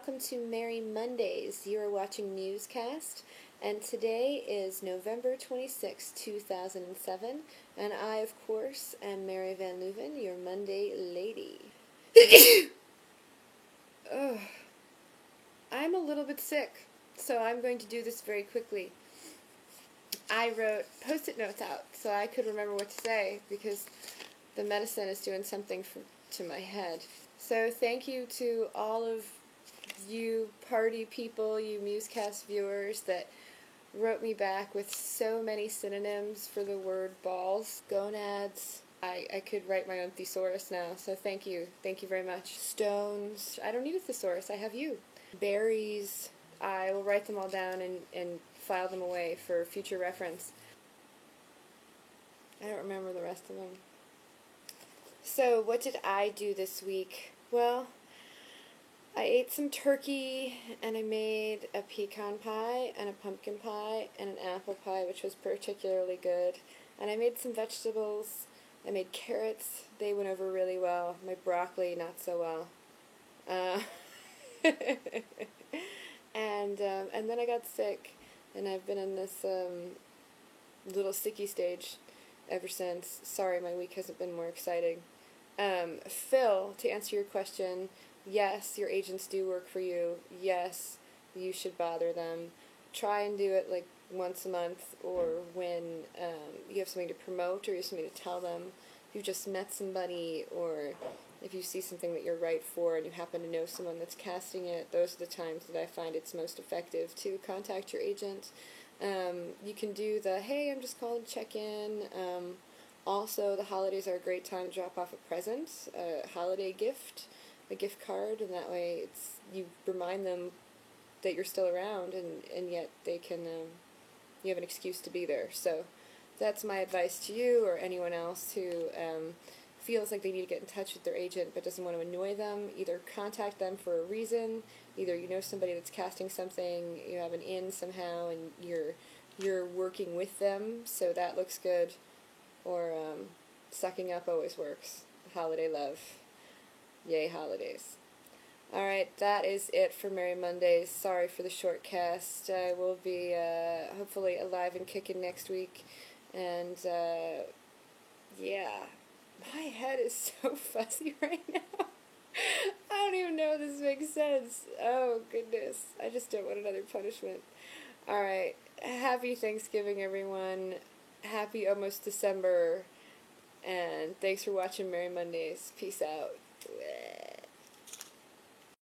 welcome to Merry Mondays. You are watching Musecast, and today is November 26, 2007, and I, of course, am Mary Van Leuven, your Monday lady. Ugh. I'm a little bit sick, so I'm going to do this very quickly. I wrote Post-it notes out so I could remember what to say, because the medicine is doing something to my head. So thank you to all of you party people, you Musecast viewers that wrote me back with so many synonyms for the word balls. Gonads. I could write my own thesaurus now, so thank you. Thank you very much. Stones. I don't need a thesaurus, I have you. Berries. I will write them all down and file them away for future reference. I don't remember the rest of them. So, what did I do this week? Well, I ate some turkey, and I made a pecan pie, and a pumpkin pie, and an apple pie, which was particularly good. And I made some vegetables. I made carrots. They went over really well. My broccoli, not so well. And then I got sick, and I've been in this little sicky stage ever since. Sorry, my week hasn't been more exciting. Phil, to answer your question, yes, your agents do work for you. Yes, you should bother them. Try and do it like once a month, or when you have something to promote or you have something to tell them. If you just met somebody, or if you see something that you're right for and you happen to know someone that's casting it, those are the times that I find it's most effective to contact your agent. You can do the, hey, I'm just calling to check in. Also, the holidays are a great time to drop off a present, a holiday gift, a gift card, and that way you remind them that you're still around, and yet they can, you have an excuse to be there. So that's my advice to you or anyone else who feels like they need to get in touch with their agent but doesn't want to annoy them. Either contact them for a reason, either you know somebody that's casting something, you have an in somehow, and you're working with them, so that looks good, or sucking up always works. Holiday love. Yay, holidays. Alright, that is it for Merry Mondays. Sorry for the short cast. I will be hopefully alive and kicking next week. And yeah, my head is so fuzzy right now. I don't even know if this makes sense. Oh, goodness. I just don't want another punishment. Alright, happy Thanksgiving, everyone. Happy almost December. And thanks for watching Merry Mondays. Peace out.